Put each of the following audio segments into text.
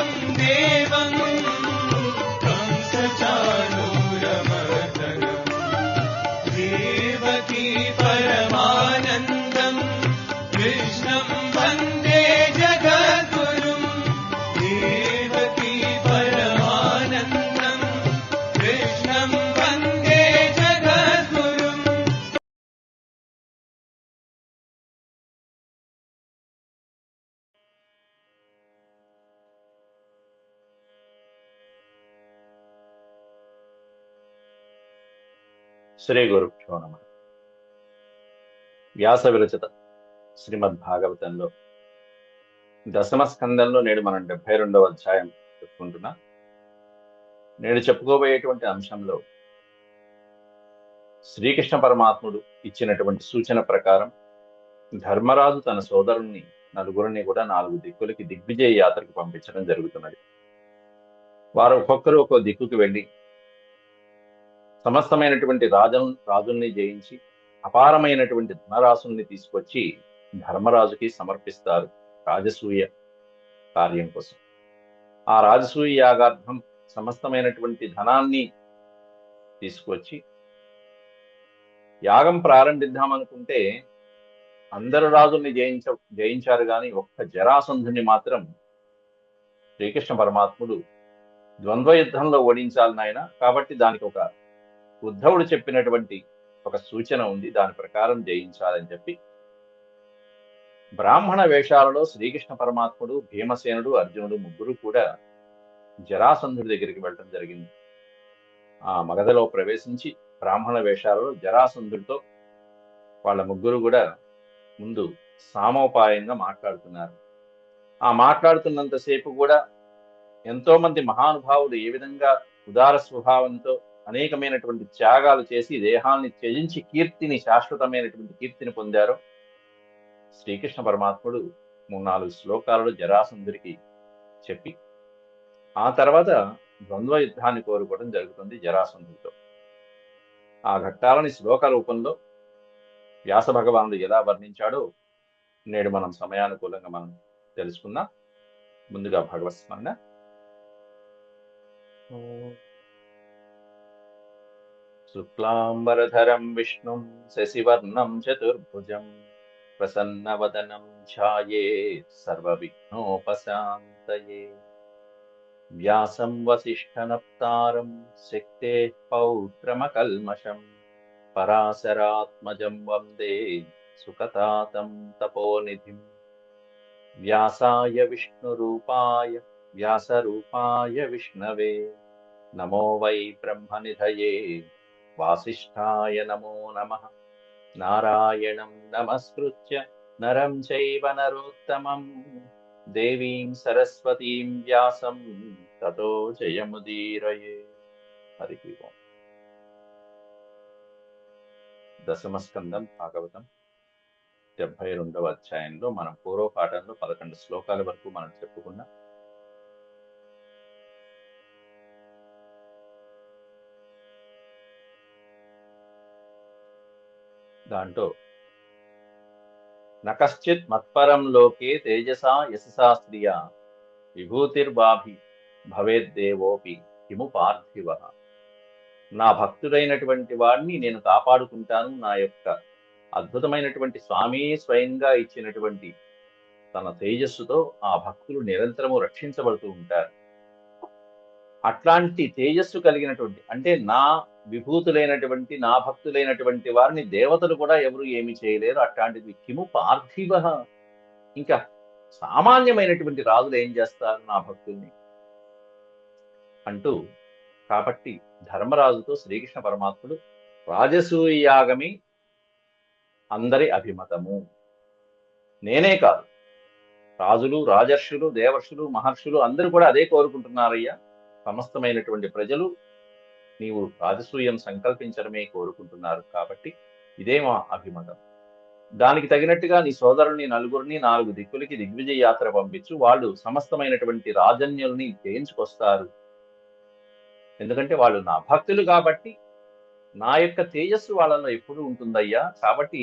वरं देवं कंसचाणूरमर्दनम् देवकी परमानन्दं कृष्णं वन्दे जगद्गुरुं देवकी परमानन्दं कृष्णं वन्दे जगद्गुरुम् శ్రీ గురుభ్యో నమః. వ్యాస విరచిత శ్రీమద్భాగవతంలో దశమ స్కందంలో నేడు మనం 72వ అధ్యాయం చెప్పుకుంటున్నాం. నేడు చెప్పుకోబోయేటువంటి అంశంలో శ్రీకృష్ణ పరమాత్ముడు ఇచ్చినటువంటి సూచన ప్రకారం ధర్మరాజు తన సోదరుణ్ణి నలుగురిని కూడా 4 దిక్కులకి దిగ్విజయ యాత్రకు పంపించడం జరుగుతున్నది. వారు ఒక్కొక్కరు ఒక్కో దిక్కుకు వెళ్ళి సమస్తమైనటువంటి రాజుల్ని జయించి అపారమైనటువంటి ధనరాశుల్ని తీసుకొచ్చి ధర్మరాజుకి సమర్పిస్తారు రాజసూయ కార్యం కోసం. ఆ రాజసూయ యాగార్థం సమస్తమైనటువంటి ధనాన్ని తీసుకొచ్చి యాగం ప్రారంభిద్దామనుకుంటే అందరు రాజుల్ని జయించారు కానీ ఒక్క జరాసంధుని మాత్రం శ్రీకృష్ణ పరమాత్ముడు ద్వంద్వ యుద్ధంలో ఓడించాలి నాయన, కాబట్టి దానికి ఒక ఉద్ధవుడు చెప్పినటువంటి ఒక సూచన ఉంది, దాని ప్రకారం జయించాలని చెప్పి బ్రాహ్మణ వేషాలలో శ్రీకృష్ణ పరమాత్ముడు, భీమసేనుడు, అర్జునుడు ముగ్గురు కూడా జరాసంధుడి దగ్గరికి వెళ్ళడం జరిగింది. ఆ మగధలో ప్రవేశించి బ్రాహ్మణ వేషాలలో జరాసంధుడితో వాళ్ళ ముగ్గురు కూడా ముందు సామోపాయంగా మాట్లాడుతున్నారు. ఆ మాట్లాడుతున్నంతసేపు కూడా ఎంతో మంది మహానుభావులు ఏ విధంగా ఉదార స్వభావంతో అనేకమైనటువంటి త్యాగాలు చేసి దేహాన్ని త్యజించి కీర్తిని, శాశ్వతమైనటువంటి కీర్తిని పొందారో శ్రీకృష్ణ పరమాత్ముడు 3-4 శ్లోకాలలో జరాసంధుడికి చెప్పి ఆ తర్వాత ద్వంద్వ యుద్ధాన్ని కోరుకోవడం జరుగుతుంది జరాసంధుడితో. ఆ ఘట్టాలని శ్లోక రూపంలో వ్యాస భగవానుడు ఎలా వర్ణించాడో నేడు మనం సమయానుకూలంగా మనం తెలుసుకుందాం. ముందుగా భగవత్ స్మరణ. శుక్లాంబరధరం విష్ణుం శశివర్ణం చతుర్భుజం ప్రసన్నవదనం ఛాయేత్ సర్వవిఘ్నోపశాంతయే. వ్యాసం వసిష్ఠనప్తారం శక్తేః పౌత్రమకల్మషం పరాశరాత్మజం వందే సుఖతాతం తపోనిధిం. వ్యాసాయ విష్ణురూపాయ వ్యాసరూపాయ విష్ణవే నమో వై బ్రహ్మనిధయే వాసిష్ఠాయ నమో నమః. నారాయణం నమస్కృత్య నరం చైవ నరోత్తమం దేవీం సరస్వతీం వ్యాసం తతో జయముదీరయే. హరి ఓం. దశమ స్కందం భాగవతం 72వ అధ్యాయంలో మనం పూర్వపాఠంలో 11 శ్లోకాల వరకు మనం చెప్పుకున్నాం. దాంట్లో నకశ్చిత్ మత్పరం లోకే తేజసా యశసా స్త్రియా విభూతిర్వాభి భవేద్దేవోపి కిము పార్థివ. నా భక్తుడైనటువంటి వాడిని నేను కాపాడుకుంటాను. నా యొక్క అద్భుతమైనటువంటి స్వామి స్వయంగా ఇచ్చినటువంటి తన తేజస్సుతో ఆ భక్తులు నిరంతరము రక్షించబడుతూ ఉంటారు. అట్లాంటి తేజస్సు కలిగినటువంటి, అంటే నా విభూతులైనటువంటి, నా భక్తులైనటువంటి వారిని దేవతలు కూడా ఎవరు ఏమి చేయలేరు. అట్లాంటిది కిము పార్థివ, ఇంకా సామాన్యమైనటువంటి రాజులు ఏం చేస్తారు నా భక్తుల్ని అంటూ. కాబట్టి ధర్మరాజుతో శ్రీకృష్ణ పరమాత్ముడు రాజసూయ యాగమి అందరి అభిమతము, నేనే కాదు రాజులు, రాజర్షులు, దేవర్షులు, మహర్షులు అందరూ కూడా అదే కోరుకుంటున్నారయ్యా. సమస్తమైనటువంటి ప్రజలు నీవు రాజసూయం సంకల్పించడమే కోరుకుంటున్నారు. కాబట్టి ఇదే మా అభిమతం. దానికి తగినట్టుగా నీ సోదరుని నలుగురిని 4 దిక్కులకి దిగ్విజయ యాత్ర పంపించు. వాళ్ళు సమస్తమైనటువంటి రాజన్యుల్ని జయించుకొస్తారు. ఎందుకంటే వాళ్ళు నా భక్తులు కాబట్టి నా యొక్క తేజస్సు వాళ్ళలో ఎప్పుడు ఉంటుందయ్యా. కాబట్టి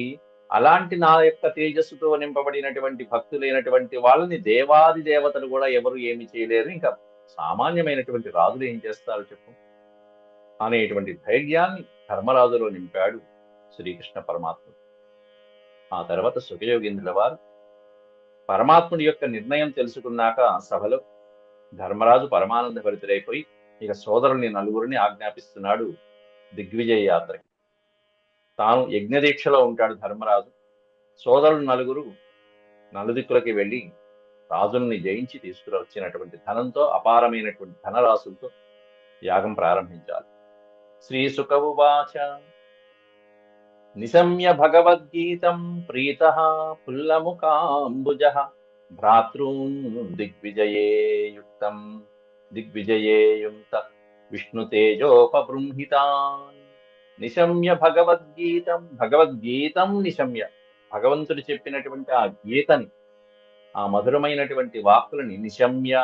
అలాంటి నా యొక్క తేజస్సుతో నింపబడినటువంటి భక్తులైనటువంటి వాళ్ళని దేవాది దేవతలు కూడా ఎవరు ఏమి చేయలేరు, ఇంకా సామాన్యమైనటువంటి రాజులు ఏం చేస్తారు చెప్పు అనేటువంటి ధైర్యాన్ని ధర్మరాజులో నింపాడు శ్రీకృష్ణ పరమాత్ముడు. ఆ తర్వాత సుఖయోగీంద్రుల వారు పరమాత్ముడి యొక్క నిర్ణయం తెలుసుకున్నాక సభలో ధర్మరాజు పరమానంద భరితుడైపోయి ఇక సోదరుల్ని నలుగురిని ఆజ్ఞాపిస్తున్నాడు దిగ్విజయ యాత్రకి. తాను యజ్ఞదీక్షలో ఉంటాడు ధర్మరాజు. సోదరులు నలుగురు నలుదిక్కులకి వెళ్ళి రాజుల్ని జయించి తీసుకువచ్చినటువంటి ధనంతో, అపారమైనటువంటి ధనరాశులతో యాగం ప్రారంభించాలి. శ్రీ సుక ఉవాచ నిశమ్య భగవద్గీతం ప్రీతః పుల్లముకాంబుజః భ్రాతॄన్ దిగ్విజయేయుక్త విష్ణుతేజోపబృంహితాన్. నిశమ్య భగవద్గీతం నిశమ్య, భగవంతుడు చెప్పినటువంటి ఆ గీతని, ఆ మధురమైనటువంటి వాక్కులని నిశమ్య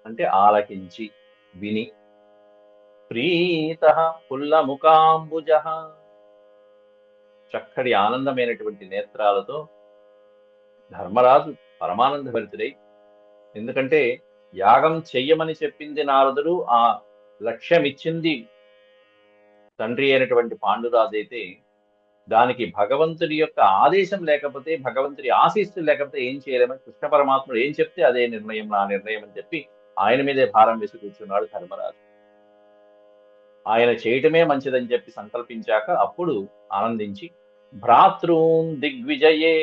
అంటే ఆలకించి విని, ప్రీతః పుల్లముకాంబుజః చక్కటి ఆనందమైనటువంటి నేత్రాలతో ధర్మరాజు పరమానంద భరితుడై, ఎందుకంటే యాగం చెయ్యమని చెప్పింది నారదుడు, ఆ లక్ష్యం ఇచ్చింది తండ్రి అయినటువంటి పాండురాజు అయితే దానికి భగవంతుడి యొక్క ఆదేశం లేకపోతే, భగవంతుడి ఆశీస్సులు లేకపోతే ఏం చేయలేమని కృష్ణ పరమాత్ముడు ఏం చెప్తే అదే నిర్ణయం, నా నిర్ణయం అని చెప్పి ఆయన మీదే భారం వేసి కూర్చున్నాడు ధర్మరాజు. ఆయన చేయటమే మంచిదని చెప్పి సంకల్పించాక అప్పుడు ఆనందించి భ్రాతృన్ దిగ్విజయే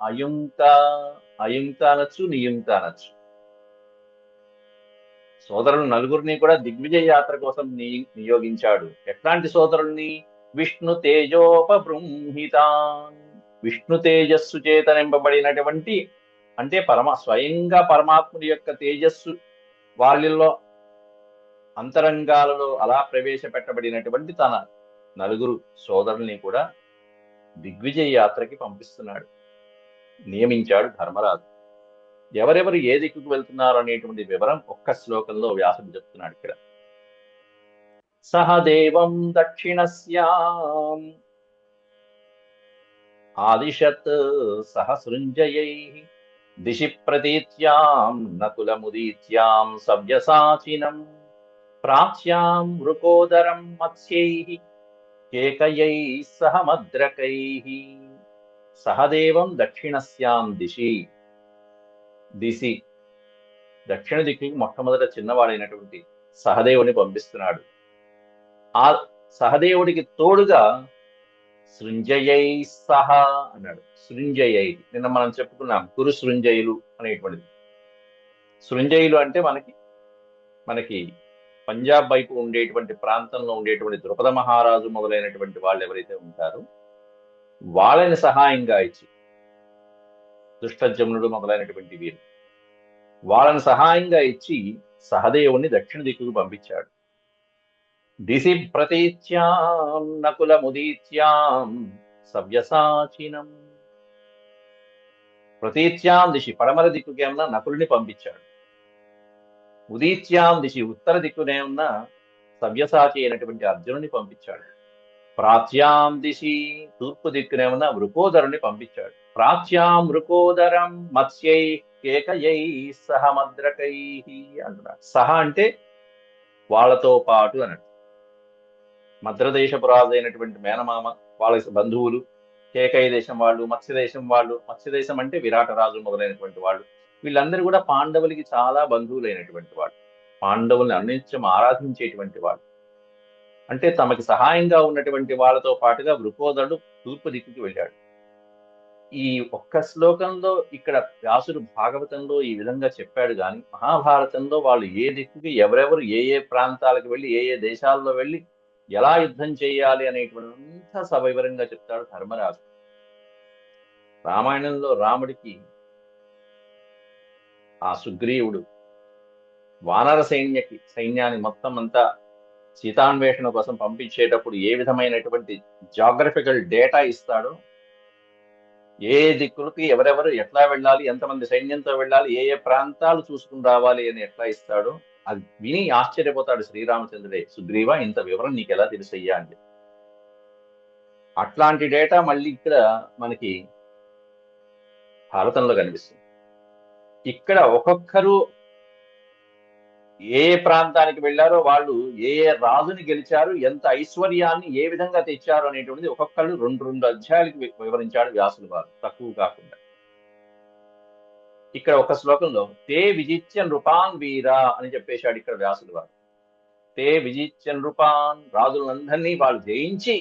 అయుంత అనొచ్చు, నియుంత అనొచ్చు, సోదరులు నలుగురిని కూడా దిగ్విజయ యాత్ర కోసం నియోగించాడు. ఎట్లాంటి సోదరుల్ని? విష్ణు తేజోపబృంహితాన్, విష్ణు తేజస్సు చేత నింపబడినటువంటి, అంటే స్వయంగా పరమాత్ముడి యొక్క తేజస్సు వాళ్ళలో అంతరంగాలలో అలా ప్రవేశపెట్టబడినటువంటి తన నలుగురు సోదరుల్ని కూడా దిగ్విజయ యాత్రకి పంపిస్తున్నాడు, నియమించాడు ధర్మరాజు. ఎవరెవరు ఏ దిక్కుకు వెళ్తున్నారు అనేటువంటి వివరం ఒక్క శ్లోకంలో వ్యాసుడు చెప్తున్నాడు ఇక్కడ. సహదేవం దక్షిణస్యాం ఆదిశత్ సహసృంజయై దిశి ప్రతీత్యాం నకులముదీత్యాం సవ్యసాచినం ప్రాచ్యాం వృకోదరం మత్స్యైః కేకయై సహ మద్రకైః. సహదేవం దక్షిణస్యాం దిశి దక్షిణ దిక్కుకి మొట్టమొదట చిన్నవాడైనటువంటి సహదేవుని పంపిస్తున్నాడు. ఆ సహదేవుడికి తోడుగా సృంజయై సహ అన్నాడు. సృంజయై నిన్న మనం చెప్పుకున్నాం, కురు సృంజయులు అనేటువంటిది. సృంజయులు అంటే మనకి పంజాబ్ వైపు ఉండేటువంటి ప్రాంతంలో ఉండేటువంటి ద్రుపద మహారాజు మొదలైనటువంటి వాళ్ళు ఎవరైతే ఉంటారో వాళ్ళని సహాయంగా ఇచ్చి, దుష్టజమునుడు మొదలైనటువంటి వీరు వాళ్ళని సహాయంగా ఇచ్చి సహదేవుణ్ణి దక్షిణ దిక్కుకు పంపించాడు. దిశి ప్రతీత్యాం నకులముదీత్యాం సవ్యసాచినం. ప్రతీత్యాం దిశి పడమర దిక్కుకేమన్నా నకులుని పంపించాడు. ఉదీత్యాం దిశి ఉత్తర దిక్కునేమన్నా సవ్యసాచి అయినటువంటి అర్జునుని పంపించాడు. ప్రాచ్యాం దిశి తూర్పు దిక్కునేమన్నా వృకోదరుని పంపించాడు. ప్రాచ్యాం వృకోదరం మత్స్యై కేకయై సహ మద్రకై అంటున్నాడు. సహ అంటే వాళ్ళతో పాటు అన్నట్టు. మద్రదేశపు రాజు అయినటువంటి మేనమామ, వాళ్ళ బంధువులు, కేకయ దేశం వాళ్ళు, మత్స్యదేశం వాళ్ళు, మత్స్యదేశం అంటే విరాట రాజు మొదలైనటువంటి వాళ్ళు, వీళ్ళందరూ కూడా పాండవులకి చాలా బంధువులైనటువంటి వాళ్ళు, పాండవుల్ని అనిత్యం ఆరాధించేటువంటి వాళ్ళు. అంటే తమకి సహాయంగా ఉన్నటువంటి వాళ్ళతో పాటుగా వృకోదరుడు తూర్పు దిక్కుకి వెళ్ళాడు. ఈ ఒక్క శ్లోకంలో ఇక్కడ వ్యాసుడు భాగవతంలో ఈ విధంగా చెప్పాడు, కానీ మహాభారతంలో వాళ్ళు ఏ దిక్కుకి ఎవరెవరు ఏ ఏ ప్రాంతాలకు వెళ్ళి ఏ ఏ దేశాల్లో వెళ్ళి ఎలా యుద్ధం చేయాలి అనేటువంటి అంతా సవివరంగా చెప్తాడు ధర్మరాజు. రామాయణంలో రాముడికి ఆ సుగ్రీవుడు వానర సైన్యాన్ని మొత్తం అంతా సీతాన్వేషణ కోసం పంపించేటప్పుడు ఏ విధమైనటువంటి జాగ్రఫికల్ డేటా ఇస్తాడో, ఏ దిక్కులకి ఎవరెవరు ఎట్లా వెళ్ళాలి, ఎంతమంది సైన్యంతో వెళ్ళాలి, ఏ ఏ ప్రాంతాలు చూసుకుని రావాలి అని ఎట్లా ఇస్తాడో అది విని ఆశ్చర్యపోతాడు శ్రీరామచంద్రుడే. సుగ్రీవా, ఇంత వివరం నీకు ఎలా తెలుసయ్యా అని. అట్లాంటి డేటా మళ్ళీ ఇక్కడ మనకి భారతంలో కనిపిస్తుంది. ఇక్కడ ఒక్కొక్కరు ఏ ప్రాంతానికి వెళ్ళారో, వాళ్ళు ఏ రాజుని గెలిచారు, ఎంత ఐశ్వర్యాన్ని ఏ విధంగా తెచ్చారు అనేటువంటిది ఒక్కొక్కళ్ళు రెండు రెండు అధ్యాయాలకు వివరించాడు వ్యాసులు వారు, తక్కువ కాకుండా. ఇక్కడ ఒక శ్లోకంలో తే విజిత్య నృపాన్ వీరా అని చెప్పేశాడు ఇక్కడ వ్యాసులు వారు. తే విజిత్య నృపాన్, రాజులందరినీ వాళ్ళు జయించి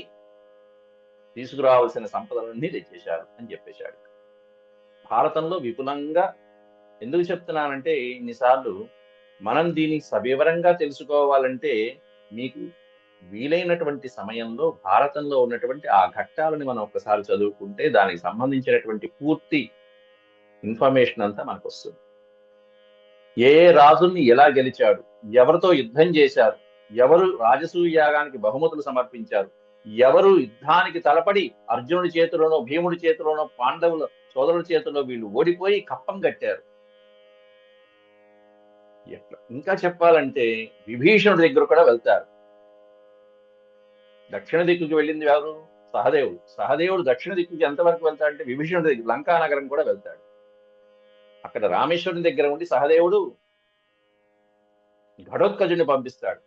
తీసుకురావాల్సిన సంపదలన్నీ తెచ్చేశారు అని చెప్పేశాడు. భారతంలో విపులంగా ఎందుకు చెప్తున్నానంటే, ఇన్నిసార్లు మనం దీన్ని సవివరంగా తెలుసుకోవాలంటే మీకు వీలైనటువంటి సమయంలో భారతంలో ఉన్నటువంటి ఆ ఘట్టాలని మనం ఒక్కసారి చదువుకుంటే దానికి సంబంధించినటువంటి పూర్తి ఇన్ఫర్మేషన్ అంతా మనకు వస్తుంది. ఏ రాజుల్ని ఎలా గెలిచాడు, ఎవరితో యుద్ధం చేశారు, ఎవరు రాజసూయ యాగానికి బహుమతులు సమర్పించారు, ఎవరు యుద్ధానికి తలపడి అర్జునుడి చేతిలోనో భీముడి చేతిలోనో పాండవుల సోదరుల చేతిలో వీళ్ళు ఓడిపోయి కప్పం కట్టారు. ఎట్లా ఇంకా చెప్పాలంటే విభీషణుడి దగ్గర కూడా వెళ్తారు. దక్షిణ దిక్కుకి వెళ్ళింది ఎవరు? సహదేవుడు. సహదేవుడు దక్షిణ దిక్కుకి ఎంతవరకు వెళ్తాడంటే విభీషణుడి దగ్గర లంకా నగరం కూడా వెళ్తాడు. అక్కడ రామేశ్వరుని దగ్గర ఉండి సహదేవుడు ఘటోత్కజుడిని పంపిస్తాడు.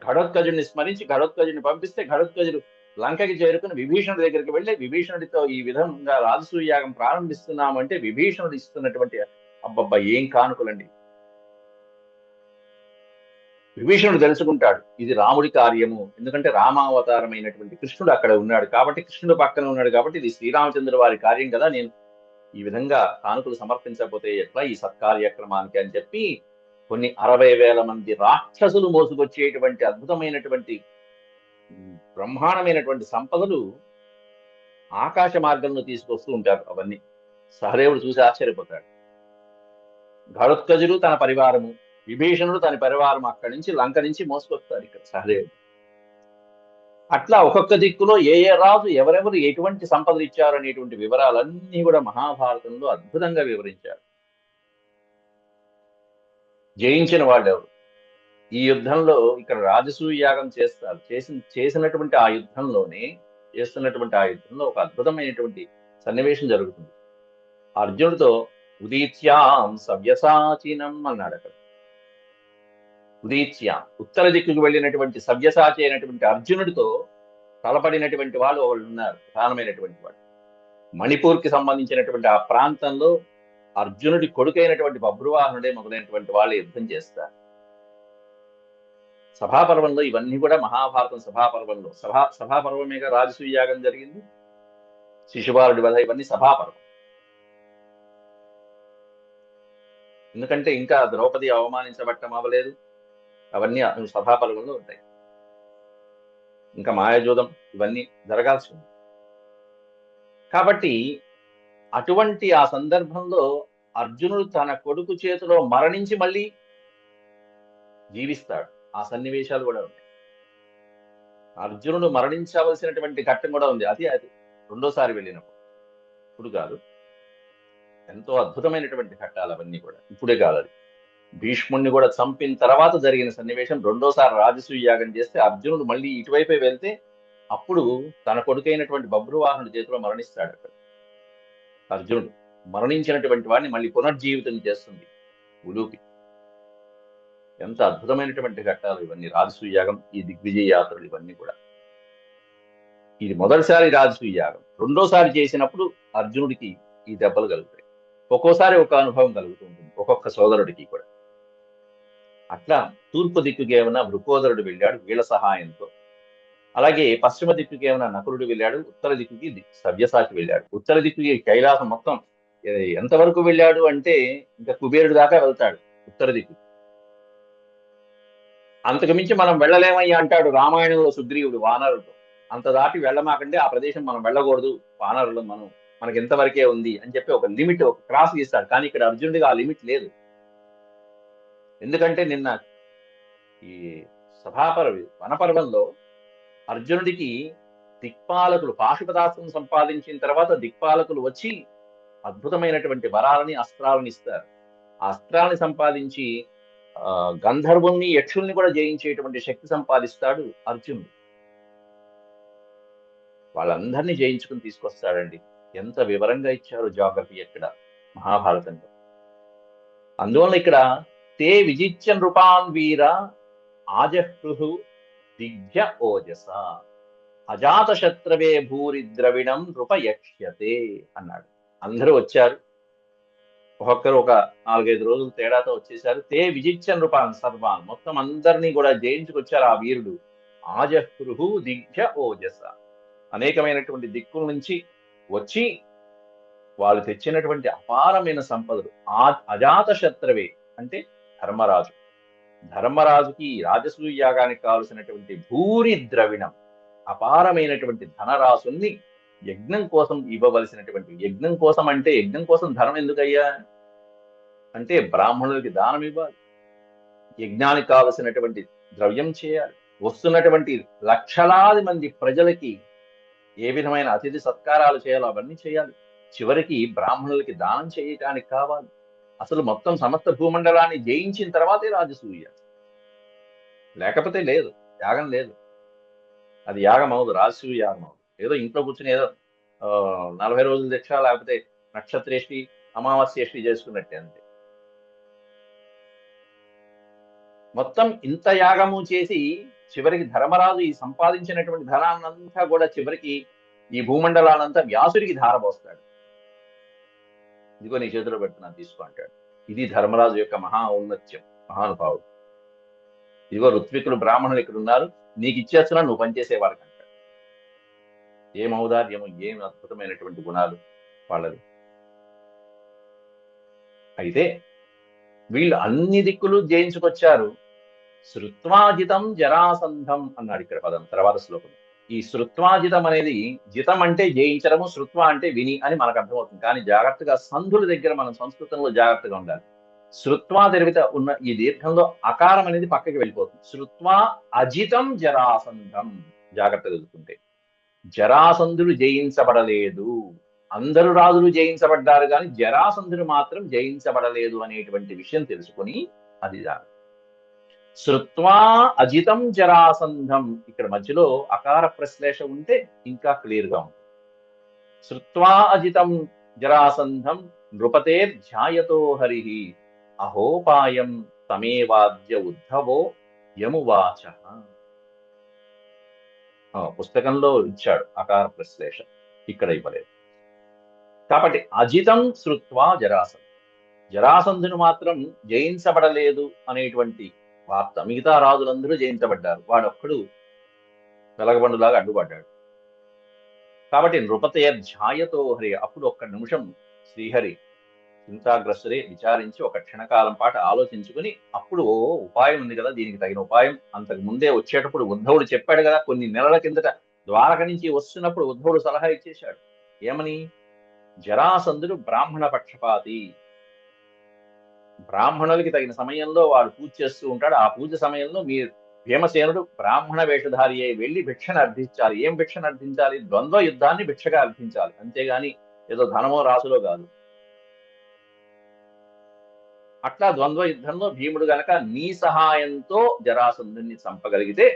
ఘటోత్కజుడిని స్మరించి ఘటోత్కజుడిని పంపిస్తే ఘటోత్కజుడు లంకకి చేరుకుని విభీషణుడి దగ్గరికి వెళ్ళి విభీషణుడితో ఈ విధంగా రాజసూయ యాగం ప్రారంభిస్తున్నామంటే విభీషణుడు ఇస్తున్నటువంటి అబ్బబ్బా ఏం కానుకలండి. విభీషణుడు తెలుసుకుంటాడు ఇది రాముడి కార్యము, ఎందుకంటే రామావతారమైనటువంటి కృష్ణుడు అక్కడ ఉన్నాడు కాబట్టి, కృష్ణుడు పక్కన ఉన్నాడు కాబట్టి ఇది శ్రీరామచంద్రుల వారి కార్యం కదా, నేను ఈ విధంగా కానుకలు సమర్పించకపోతే ఎట్లా ఈ సత్కార్యక్రమానికి అని చెప్పి కొన్ని 60,000 మంది రాక్షసులు మోసుకొచ్చేటువంటి అద్భుతమైనటువంటి బ్రహ్మాండమైనటువంటి సంపదలు ఆకాశ మార్గంలో తీసుకొస్తూ ఉంటారు. అవన్నీ సహదేవుడు చూసి ఆశ్చర్యపోతాడు. ఘటోత్కజుడు తన పరివారము, విభీషణుడు తన పరివారం అక్కడి నుంచి లంక నుంచి మోసుకొస్తారు ఇక్కడ సహదేవుడు. అట్లా ఒక్కొక్క దిక్కులో ఏ ఏ రాజు ఎవరెవరు ఎటువంటి సంపదలు ఇచ్చారు అనేటువంటి వివరాలన్నీ కూడా మహాభారతంలో అద్భుతంగా వివరించారు. జయించిన వాళ్ళు ఎవరు, ఈ యుద్ధంలో ఇక్కడ రాజసూయ యాగం చేస్తారు, చేస్తున్నటువంటి ఆ యుద్ధంలో ఒక అద్భుతమైనటువంటి సన్నివేశం జరుగుతుంది. అర్జునుడితో ఉదీత్యాం సవ్యసాచినం అన్నాడు అక్కడ. ఉదీత్యాం ఉత్తర దిక్కుకు వెళ్ళినటువంటి సవ్యసాచి అయినటువంటి అర్జునుడితో తలపడినటువంటి వాళ్ళు వాళ్ళు ఉన్నారు, ప్రధానమైనటువంటి వాళ్ళు. మణిపూర్కి సంబంధించినటువంటి ఆ ప్రాంతంలో అర్జునుడి కొడుకైనటువంటి బభ్రువాహనుడే మొదలైనటువంటి వాళ్ళు యుద్ధం చేస్తారు. సభాపర్వంలో ఇవన్నీ కూడా మహాభారతం సభాపర్వంలో సభాపర్వమేగా రాజసూయ యాగం జరిగింది, శిశుపాలుడి వధ, ఇవన్నీ సభాపర్వం. ఎందుకంటే ఇంకా ద్రౌపది అవమానించబట్టం అవ్వలేదు, అవన్నీ సభాపర్వంలో ఉంటాయి. ఇంకా మాయాజూదం ఇవన్నీ జరగాల్సి ఉంది. కాబట్టి అటువంటి ఆ సందర్భంలో అర్జునుడు తన కొడుకు చేతిలో మరణించి మళ్ళీ జీవిస్తాడు. ఆ సన్నివేశాలు కూడా ఉన్నాయి. అర్జునుడు మరణించవలసినటువంటి ఘట్టం కూడా ఉంది. అది రెండోసారి వెళ్ళినప్పుడు, ఇప్పుడు కాదు. ఎంతో అద్భుతమైనటువంటి ఘట్టాలు అవన్నీ కూడా. ఇప్పుడే కాదు, అది భీష్ముడిని కూడా చంపిన తర్వాత జరిగిన సన్నివేశం. రెండోసారి రాజసూయ యాగం చేస్తే అర్జునుడు మళ్ళీ ఇటువైపే వెళ్తే అప్పుడు తన కొడుకైనటువంటి బభ్రువాహనుడి చేతిలో మరణిస్తాడు. అక్కడ అర్జునుడు మరణించినటువంటి వాడిని మళ్ళీ పునర్జీవితం చేస్తుంది ఉలూపి. ఎంత అద్భుతమైనటువంటి ఘట్టాలు ఇవన్నీ. రాజసూయ యాగం, ఈ దిగ్విజయ యాత్రలు ఇవన్నీ కూడా. ఇది మొదటిసారి రాజసూయ యాగం. రెండోసారి చేసినప్పుడు అర్జునుడికి ఈ దెబ్బలు కలుగుతాయి. ఒక్కోసారి ఒక అనుభవం కలుగుతూ ఉంటుంది ఒక్కొక్క సోదరుడికి కూడా. అట్లా తూర్పు దిక్కుకి ఏమైనా వృకోదరుడు వెళ్ళాడు వీళ్ళ సహాయంతో. అలాగే పశ్చిమ దిక్కుకి ఏమైనా నకులుడు వెళ్ళాడు, ఉత్తర దిక్కుకి సవ్యసాచి వెళ్ళాడు. ఉత్తర దిక్కుకి కైలాసం మొత్తం ఎంతవరకు వెళ్ళాడు అంటే ఇంకా కుబేరుడు దాకా వెళ్తాడు ఉత్తర దిక్కు. అంతకుమించి మనం వెళ్ళలేమయ్యా అంటాడు రామాయణంలో సుగ్రీవుడు వానరులతో. అంత దాటి వెళ్ళమాకండి, ఆ ప్రదేశం మనం వెళ్ళకూడదు, వానరులు మనకి ఎంతవరకే ఉంది అని చెప్పి ఒక లిమిట్, ఒక క్రాస్ గీస్తాడు. కానీ ఇక్కడ అర్జునుడికి ఆ లిమిట్ లేదు. ఎందుకంటే నిన్న ఈ వనపర్వంలో అర్జునుడికి దిక్పాలకులు పాశుపతాస్త్రం సంపాదించిన తర్వాత దిక్పాలకులు వచ్చి అద్భుతమైనటువంటి వరాలని అస్త్రాలను ఇస్తారు. ఆ అస్త్రాలని సంపాదించి గంధర్వుల్ని యక్షుల్ని కూడా జయించేటువంటి శక్తి సంపాదిస్తాడు అర్జునుడు. వాళ్ళందరినీ జయించుకుని తీసుకొస్తాడండి. ఎంత వివరంగా ఇచ్చారు జాగ్రఫీ ఎక్కడ మహాభారతంలో. అందువల్ల ఇక్కడ తే విజిత్య నృపాన్ వీర ఆజహృహు దిగ్భ్య ఓజస అజాత శత్రవే భూరి ద్రవిణం నృపయక్ష్యతే అన్నాడు. అందరూ వచ్చారు, ఒక్కొక్కరు ఒక 4-5 రోజులు తేడాతో వచ్చేసారు. తే విజిత్య నృపాన్ సర్వాన్, మొత్తం అందరినీ కూడా జయించుకొచ్చారు ఆ వీరుడు. ఆజహృహు దిగ్భ్య ఓజస, అనేకమైనటువంటి దిక్కుల నుంచి వచ్చి వాళ్ళు తెచ్చినటువంటి అపారమైన సంపదలు. అజాత శత్రవే అంటే ధర్మరాజు, ధర్మరాజుకి రాజసూయ యాగానికి కావలసినటువంటి భూరి ద్రవిణం, అపారమైనటువంటి ధనరాశుల్ని యజ్ఞం కోసం ఇవ్వవలసినటువంటి, యజ్ఞం కోసం అంటే యజ్ఞం కోసం ధనం ఎందుకయ్యా అంటే బ్రాహ్మణులకి దానం ఇవ్వాలి, యజ్ఞానికి కావలసినటువంటి ద్రవ్యం చేయాలి, వస్తున్నటువంటి లక్షలాది మంది ప్రజలకి ఏ విధమైన అతిథి సత్కారాలు చేయాలో అవన్నీ చేయాలి, చివరికి బ్రాహ్మణులకి దానం చేయటానికి కావాలి. అసలు మొత్తం సమస్త భూమండలాన్ని జయించిన తర్వాతే రాజసూయ, లేకపోతే లేదు, యాగం లేదు. అది యాగం అవదు, రాజసూయ యాగం అవదు. ఏదో ఇంట్లో కూర్చుని ఏదో 40 రోజుల దీక్ష, లేకపోతే నక్షత్రేష్టి అమావాస్యేష్టి చేసుకున్నట్టే అంతే. మొత్తం ఇంత యాగము చేసి చివరికి ధర్మరాజు ఈ సంపాదించినటువంటి ధనాన్నంతా కూడా చివరికి ఈ భూమండలానంతా వ్యాసుడికి ధారపోస్తాడు. ఇదిగో నీ చేతిలో పెడుతున్నాను తీసుకో అంటాడు. ఇది ధర్మరాజు యొక్క మహా ఔన్నత్యం, మహానుభావుడు. ఇదిగో ఋత్వికులు బ్రాహ్మణులు ఇక్కడ ఉన్నారు, నీకు ఇచ్చేస్తున్నా, నువ్వు పనిచేసేవాడికి అంటాడు. ఏం ఔదార్యము, ఏం అద్భుతమైనటువంటి గుణాలు వాళ్ళది. అయితే వీళ్ళు అన్ని దిక్కులు జయించుకొచ్చారు. శృత్వాజితం జరాసంధం అన్నాడు ఇక్కడ పదం తర్వాత శ్లోకం. ఈ శృత్వాజితం అనేది, జితం అంటే జయించడము, శృత్వ అంటే విని అని మనకు అర్థమవుతుంది. కానీ జాగ్రత్తగా సంధుల దగ్గర మనం సంస్కృతంలో జాగ్రత్తగా ఉండాలి. శృత్వా తెరివిత ఉన్న ఈ దీర్ఘంలో అకారం అనేది పక్కకి వెళ్ళిపోతుంది. శృత్వా అజితం జరాసంధం, జాగ్రత్తగా చదువుకుంటే జరాసంధుడు జయించబడలేదు, అందరు రాజులు జయించబడ్డారు కానీ జరాసంధుడు మాత్రం జయించబడలేదు అనేటువంటి విషయం తెలుసుకొని అది శృత్వా అజితం జరాసంధం, ఇక్కడ మధ్యలో అకార ప్రశ్లేష ఉంటే ఇంకా క్లియర్ గా ఉంటుంది. శృత్వా అజితం జరాసంధం నృపతేర్ ధ్యాయతో హరి అహోపాయం తమేవాద్య ఉద్ధవో యమువాచ. పుస్తకంలో ఇచ్చాడు అకార ప్రశ్లేష, ఇక్కడ ఇవ్వలేదు. కాబట్టి అజితం శృత్వా జరాసంధం, జరాసంధును మాత్రం జయించబడలేదు అనేటువంటి వార్త. మిగతా రాజులందరూ జయించబడ్డారు, వాడొక్కడు వెలగబండులాగా అడ్డుపడ్డాడు. కాబట్టి నృపతయ ధ్యాయతో హరి, అప్పుడు ఒక్క నిమిషం శ్రీహరి చింతాగ్రస్తుడే విచారించి ఒక క్షణకాలం పాటు ఆలోచించుకుని అప్పుడు ఉపాయం ఉంది కదా, దీనికి తగిన ఉపాయం అంతకు ముందే వచ్చేటప్పుడు ఉద్ధవుడు చెప్పాడు కదా, కొన్ని నెలల కిందట ద్వారక నుంచి వస్తున్నప్పుడు ఉద్ధవుడు సలహా ఇచ్చేశాడు. ఏమని? జరాసంధుడు బ్రాహ్మణ పక్షపాతి, బ్రాహ్మణులకి తగిన సమయంలో వాడు పూజ చేస్తూ ఉంటాడు, ఆ పూజ సమయంలో మీరు భీమసేనుడు బ్రాహ్మణ వేషధారి అయి వెళ్ళి భిక్షను అర్థించాలి. ఏం భిక్షను అర్థించాలి? ద్వంద్వ యుద్ధాన్ని భిక్షగా అర్థించాలి, అంతేగాని ఏదో ధనమో రాసులో కాదు. అట్లా ద్వంద్వ యుద్ధంలో భీముడు గనక నీ సహాయంతో జరాసంధుని చంపగలిగితే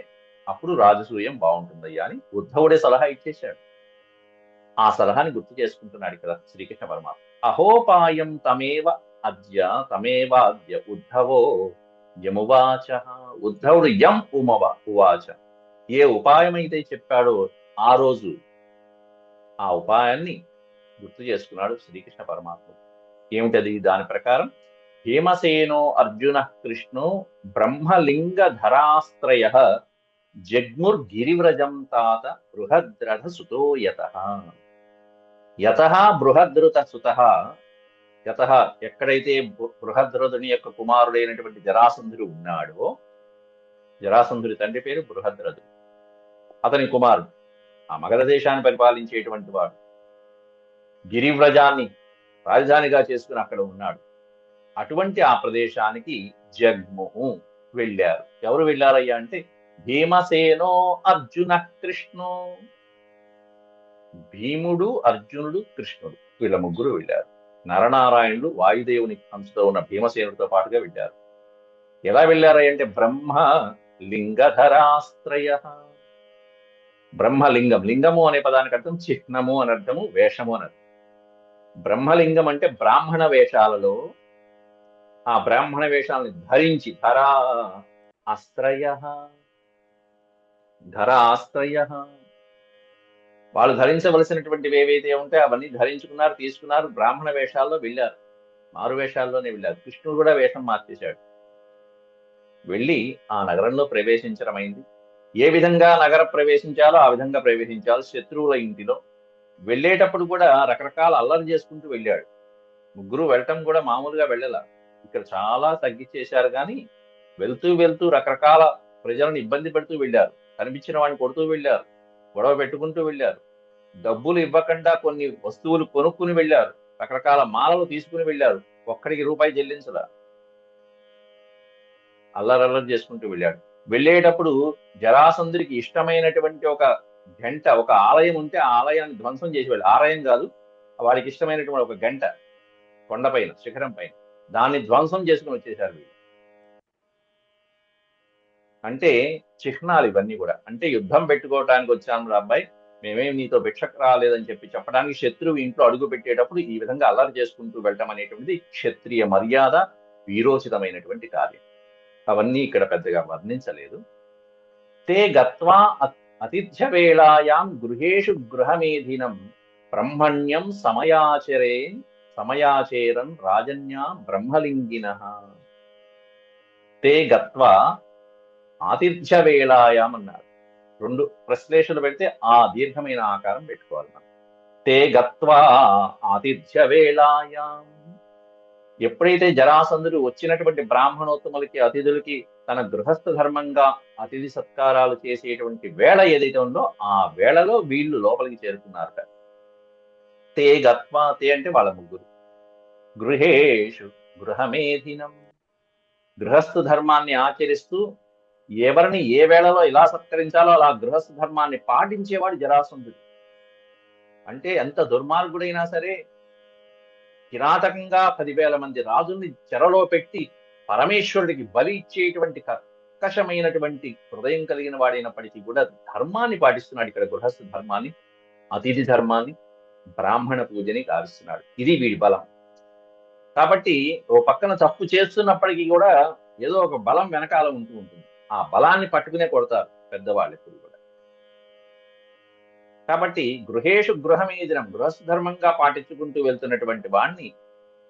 అప్పుడు రాజసూయం బాగుంటుందయ్యా అని ఉద్ధవుడే సలహా ఇచ్చేశాడు. ఆ సలహాని గుర్తు చేసుకుంటున్నాడు ఇక్కడ శ్రీకృష్ణ పరమాత్మ. అహోపాయం తమేవాద్య ఉద్ధవో యమువాచ. ఉద్ధవుడు యం ఉవాచ, ఏ ఉపాయం అయితే చెప్పాడో ఆ రోజు ఆ ఉపాయాన్ని గుర్తు చేసుకున్నాడు శ్రీకృష్ణ పరమాత్మ. ఏమిటది? దాని ప్రకారం భీమసేనో అర్జున కృష్ణో బ్రహ్మలింగధరాస్త్రయ జగ్ముర్గిరివ్రజం తాత బృహద్రథ సుతో యతః బృహద్రుత సుతః. యతః ఎక్కడైతే బృహద్రథుని యొక్క కుమారుడైనటువంటి జరాసంధుడు ఉన్నాడో, జరాసంధుడి తండ్రి పేరు బృహద్రథుడు, అతని కుమారుడు ఆ మగధ దేశాన్ని పరిపాలించేటువంటి వాడు, గిరివ్రజాన్ని రాజధానిగా చేసుకుని అక్కడ ఉన్నాడు. అటువంటి ఆ ప్రదేశానికి జగ్ముహు వెళ్ళారు. ఎవరు వెళ్ళారయ్యా అంటే భీమసేనో అర్జున కృష్ణో, భీముడు, అర్జునుడు, కృష్ణుడు, వీళ్ళ ముగ్గురు వెళ్ళారు. నరనారాయణుడు వాయుదేవుని అంశతో ఉన్న భీమసేనుడితో పాటుగా వెళ్ళారు. ఎలా వెళ్ళారయ్య అంటే బ్రహ్మ లింగధరాస్త్రయ, బ్రహ్మలింగం, లింగము అనే పదానికి అర్థం చిహ్నము అని అర్థము, వేషము అని అర్థం. బ్రహ్మలింగం అంటే బ్రాహ్మణ వేషాలలో ఆ బ్రాహ్మణ వేషాలను ధరించి ఆశ్రయ ఆశ్రయ వాళ్ళు ధరించవలసినటువంటివి ఏవైతే ఉంటే అవన్నీ ధరించుకున్నారు, తీసుకున్నారు, బ్రాహ్మణ వేషాల్లో వెళ్ళారు, మారు వేషాల్లోనే వెళ్ళారు. కృష్ణుడు కూడా వేషం మార్చేశాడు, వెళ్ళి ఆ నగరంలో ప్రవేశించడం అయింది. ఏ విధంగా నగర ప్రవేశించాలో ఆ విధంగా ప్రవేశించాలి. శత్రువుల ఇంటిలో వెళ్ళేటప్పుడు కూడా రకరకాల అల్లరి చేసుకుంటూ వెళ్ళాడు. ముగ్గురు వెళ్ళటం కూడా మామూలుగా వెళ్ళాల, ఇక్కడ చాలా తగ్గించేశారు. కానీ వెళ్తూ వెళ్తూ రకరకాల ప్రజలను ఇబ్బంది పెడుతూ వెళ్ళారు, కనిపించిన వాడిని కొడుతూ వెళ్ళారు, గొడవ పెట్టుకుంటూ వెళ్ళారు, డబ్బులు ఇవ్వకుండా కొన్ని వస్తువులు కొనుక్కుని వెళ్ళారు, రకరకాల మాలలు తీసుకుని వెళ్ళారు, ఒక్కడికి రూపాయి చెల్లించలా, అల్లరల్లరి చేసుకుంటూ వెళ్ళాడు. వెళ్ళేటప్పుడు జరాసంధుడికి ఇష్టమైనటువంటి ఒక గంట, ఒక ఆలయం ఉంటే ఆ ఆలయాన్ని ధ్వంసం చేసి వెళ్ళాడు. ఆలయం కాదు, వాడికి ఇష్టమైనటువంటి ఒక గంట కొండపైన, శిఖరం పైన, దాన్ని ధ్వంసం చేసుకుని వచ్చేశారు వీళ్ళు. అంటే చిహ్నాలు ఇవన్నీ కూడా. అంటే యుద్ధం పెట్టుకోవటానికి వచ్చాను రా అబ్బాయి, మేమేం నీతో భిక్షకు రాలేదని చెప్పడానికి శత్రువు ఇంట్లో అడుగు పెట్టేటప్పుడు ఈ విధంగా అల్లరి చేసుకుంటూ వెళ్ళటం అనేటువంటిది క్షత్రియ మర్యాద, వీరోచితమైనటువంటి కార్యం. అవన్నీ ఇక్కడ పెద్దగా వర్ణించలేదు. తే గత్వా అతిథ్య వేళాయాం గృహేషు గృహమేధినం బ్రహ్మణ్యం సమయాచేరన్ రాజన్యా బ్రహ్మలింగినః. తే గత్వా ఆతిథ్య వేళాయాం అన్నారు. రెండు ప్రశ్లేషలు పెడితే ఆ దీర్ఘమైన ఆకారం పెట్టుకోవాలి మనం. తే గత్వా ఆతిథ్య వేళాయాం, ఎప్పుడైతే జరాసంధుడు వచ్చినటువంటి బ్రాహ్మణోత్తములకి, అతిథులకి తన గృహస్థ ధర్మంగా అతిథి సత్కారాలు చేసేటువంటి వేళ ఏదైతే ఉందో ఆ వేళలో వీళ్ళు లోపలికి చేరుకున్నారట. తే గత్వా, తే అంటే వాళ్ళ ముగ్గురు, గృహేషు గృహమేధినం, గృహస్థ ధర్మాన్ని ఆచరిస్తూ ఎవరిని ఏ వేళలో ఎలా సత్కరించాలో అలా గృహస్థ ధర్మాన్ని పాటించేవాడు జరాసంధుడు. అంటే ఎంత దుర్మార్గుడైనా సరే కిరాతకంగా 10,000 మంది రాజుల్ని చెరలో పెట్టి పరమేశ్వరుడికి బలి ఇచ్చేటువంటి కర్కశమైనటువంటి హృదయం కలిగిన వాడైనప్పటికీ కూడా ధర్మాన్ని పాటిస్తున్నాడు. ఇక్కడ గృహస్థ ధర్మాన్ని, అతిథి ధర్మాన్ని, బ్రాహ్మణ పూజని గావిస్తున్నాడు. ఇది వీడి బలం. కాబట్టి ఓ పక్కన తప్పు చేస్తున్నప్పటికీ కూడా ఏదో ఒక బలం వెనకాల ఉంటూ ఉంటుంది. ఆ బలాన్ని పట్టుకునే కొడతారు పెద్దవాళ్ళు ఎప్పుడు కూడా. కాబట్టి గృహేషు గృహమేదినం, గృహస్థ ధర్మంగా పాటించుకుంటూ వెళ్తున్నటువంటి వాణ్ణి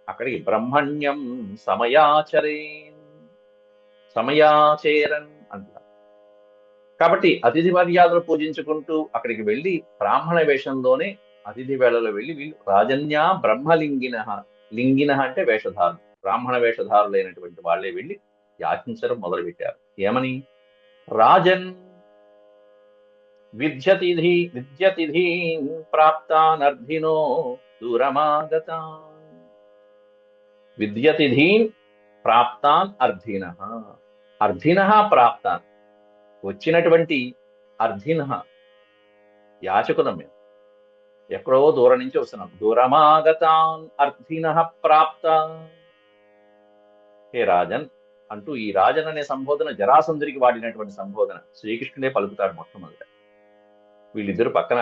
అక్కడికి బ్రహ్మణ్యం సమయాచేరన్ అంటారు. కాబట్టి అతిథి మర్యాదలు పూజించుకుంటూ అక్కడికి వెళ్ళి బ్రాహ్మణ వేషంలోనే అతిథి వేళలో వెళ్ళి వీళ్ళు రాజన్యా బ్రహ్మలింగిన, లింగిన అంటే వేషధారులు, బ్రాహ్మణ వేషధారులైనటువంటి వాళ్ళే వెళ్ళి యాచించడం మొదలుపెట్టారు. ఏమని? రాజన్ విద్యతిథీన్ ప్రాప్తానర్థినో దూరమాగతాన్. విద్యతిథీన్ ప్రాప్తాన్ అర్థినః, అర్థినః ప్రాప్తాన్, వచ్చినటువంటి అర్థినః యాచకులం మేము, ఎక్కడో దూరం నుంచి వస్తున్నాం. దూరమాగతాన్ అర్థినః ప్రాప్తాన్. హే రాజన్ అంటూ ఈ రాజన్ అనే సంబోధన జరాసంధుడికి వాడినటువంటి సంబోధన శ్రీకృష్ణుడే పలుకుతాడు మొట్టమొదట. వీళ్ళిద్దరు పక్కన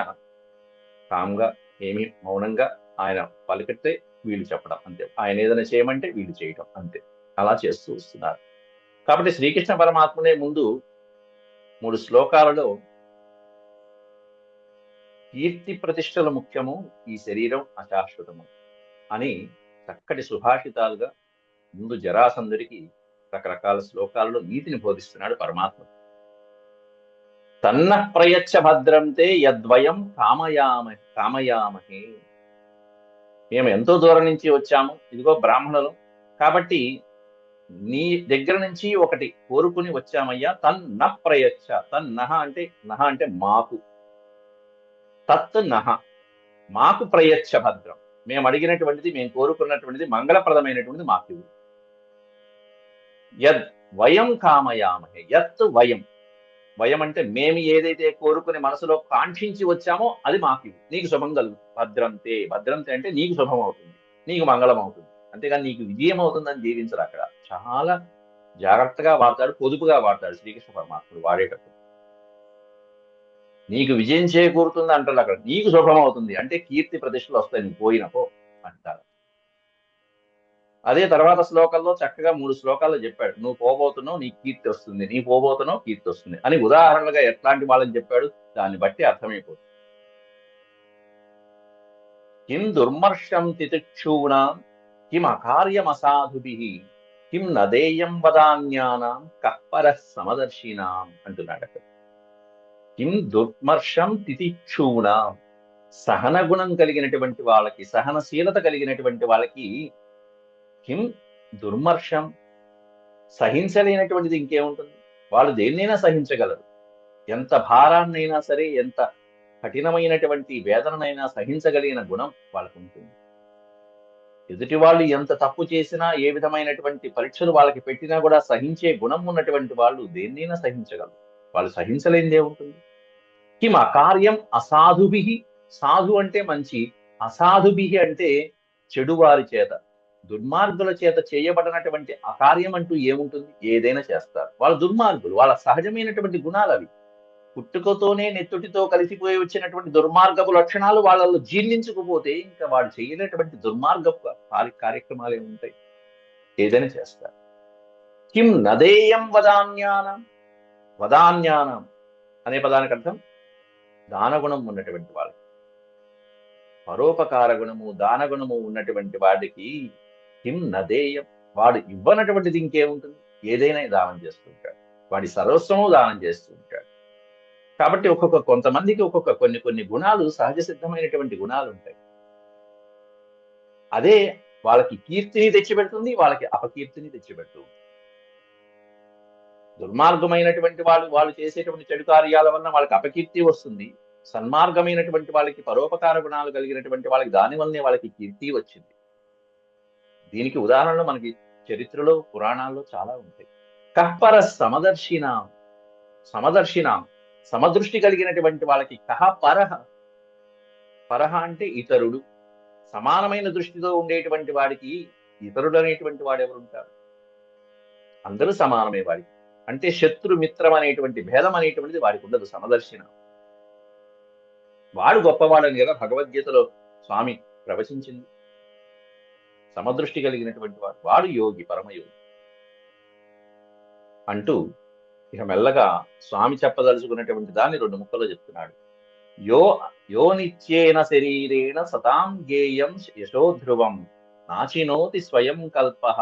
కామ్గా ఏమీ మౌనంగా ఆయన పలికితే వీళ్ళు చెప్పడం అంతే, ఆయన ఏదైనా చేయమంటే వీళ్ళు చేయటం అంతే, అలా చేస్తూ వస్తున్నారు. కాబట్టి శ్రీకృష్ణ పరమాత్మనే ముందు 3 శ్లోకాలలో కీర్తి ప్రతిష్టలు ముఖ్యము, ఈ శరీరం అశాశ్వతము అని చక్కటి సుభాషితాలుగా ముందు జరాసంధుడికి రకరకాల శ్లోకాలలో నీతిని బోధిస్తున్నాడు పరమాత్మ. తన్న ప్రయచ్చ భద్రంతే యద్వయం కామయామహే. మేము ఎంతో దూరం నుంచి వచ్చాము, ఇదిగో బ్రాహ్మణులు కాబట్టి నీ దగ్గర నుంచి ఒకటి కోరుకుని వచ్చామయ్యా. తన్న ప్రయచ్చ, తన్నహ అంటే నహ అంటే మాకు, తత్ నహ మాకు ప్రయచ్చ భద్రం, మేము అడిగినటువంటిది, మేము కోరుకున్నటువంటిది మంగళప్రదమైనటువంటిది మాకు. యద్ వయం కామయామహే, యత్ వయం, వయం అంటే మేము ఏదైతే కోరుకుని మనసులో కాంక్షించి వచ్చామో అది మాకు, నీకు శుభం కలుగు. భద్రంతే, భద్రంతే అంటే నీకు శుభం అవుతుంది, నీకు మంగళం అవుతుంది, అంతేగాని నీకు విజయం అవుతుందని జీవించరు. అక్కడ చాలా జాగ్రత్తగా వాడతాడు, పొదుపుగా వాడతాడు శ్రీకృష్ణ పరమాత్ముడు వాడేటప్పుడు. నీకు విజయం చేకూరుతుంది అంటారు అక్కడ. నీకు శుభం అవుతుంది అంటే కీర్తి ప్రతిష్టలు వస్తాయి, నువ్వు పోయినపో అంటారు. అదే తర్వాత శ్లోకంలో చక్కగా 3 శ్లోకాల్లో చెప్పాడు, నువ్వు పోబోతున్నావు నీకు కీర్తి వస్తుంది, నీ పోబోతున్నావు కీర్తి వస్తుంది అని ఉదాహరణగా ఎట్లాంటి వాళ్ళని చెప్పాడు, దాన్ని బట్టి అర్థమైపోతుంది. కిం దుర్మర్షం తితిక్షూణాం కిం అకార్యమసాధుభిః కిం నదేయం వదాన్యానాం కప్పరః సమదర్శినాం అంటున్నాడు అక్కడ. కిం దుర్మర్షం తితిక్షూణాం, సహన గుణం కలిగినటువంటి వాళ్ళకి, సహనశీలత కలిగినటువంటి వాళ్ళకి, కిం దుర్మర్షం, సహించలేనటువంటిది ఇంకేముంటుంది, వాళ్ళు దేన్నైనా సహించగలరు. ఎంత భారాన్నైనా సరే, ఎంత కఠినమైనటువంటి వేదననైనా సహించగలిగిన గుణం వాళ్ళకు ఉంటుంది. ఎదుటి వాళ్ళు ఎంత తప్పు చేసినా, ఏ విధమైనటువంటి పరీక్షలు వాళ్ళకి పెట్టినా కూడా సహించే గుణం ఉన్నటువంటి వాళ్ళు దేన్నైనా సహించగలరు. వాళ్ళు సహించలేనిది ఏముంటుంది. కిం అకార్యం అసాధుభిః, సాధు అంటే మంచి, అసాధుభిః అంటే చెడు వారి చేత, దుర్మార్గుల చేత చేయబడినటువంటి అకార్యం అంటూ ఏముంటుంది, ఏదైనా చేస్తారు. వాళ్ళ దుర్మార్గులు, వాళ్ళ సహజమైనటువంటి గుణాలు అవి. పుట్టుకతోనే నెత్తుటితో కలిసిపోయి వచ్చినటువంటి దుర్మార్గపు లక్షణాలు వాళ్ళలో జీర్ణించుకుపోతే ఇంకా వాడు చేయలేటువంటి దుర్మార్గపు కార్యక్రమాలు ఏముంటాయి, ఏదైనా చేస్తారు. కిం నదేయం వదాన్యానం, వదాన్యానం అనే పదానికి అర్థం దానగుణం ఉన్నటువంటి వాళ్ళు, పరోపకార గుణము దానగుణము ఉన్నటువంటి వాడికి కిం నదేయం, వాడు ఇవ్వనటువంటిది ఇంకేముంటుంది, ఏదైనా దానం చేస్తుంటాడు, వాడి సర్వస్వము దానం చేస్తూ ఉంటాడు. కాబట్టి కొంతమందికి కొన్ని గుణాలు సహజ సిద్ధమైనటువంటి గుణాలు ఉంటాయి. అదే వాళ్ళకి కీర్తిని తెచ్చిపెడుతుంది, వాళ్ళకి అపకీర్తిని తెచ్చిపెడుతుంది. దుర్మార్గమైనటువంటి వాళ్ళు చేసేటువంటి చెడు కార్యాల వల్ల వాళ్ళకి అపకీర్తి వస్తుంది. సన్మార్గమైనటువంటి వాళ్ళకి, పరోపకార గుణాలు కలిగినటువంటి వాళ్ళకి దాని వల్లనే వాళ్ళకి కీర్తి వచ్చింది. దీనికి ఉదాహరణలు మనకి చరిత్రలో పురాణాల్లో చాలా ఉంటాయి. కహ్పర సమదర్శినాం, సమదర్శినాం సమదృష్టి కలిగినటువంటి వాళ్ళకి, కహ పరహ, పరహ అంటే ఇతరుడు, సమానమైన దృష్టితో ఉండేటువంటి వాడికి ఇతరుడు అనేటువంటి వాడు ఎవరుంటారు, అందరూ సమానమే వాడికి. అంటే శత్రు మిత్రం అనేటువంటి భేదం అనేటువంటిది వాడికి ఉండదు. సమదర్శిన వాడు గొప్పవాడని కదా భగవద్గీతలో స్వామి ప్రవచించింది. సమదృష్టి కలిగినటువంటి వాడు యోగి, పరమయోగి అంటూ ఇక మెల్లగా స్వామి చెప్పదలుచుకున్నటువంటి దాన్ని 2 ముక్కలో చెప్తున్నాడు. యో నిత్యేన శరీరేణ సతాం గేయం యశోధ్రువం నాచినోతి స్వయం కల్పః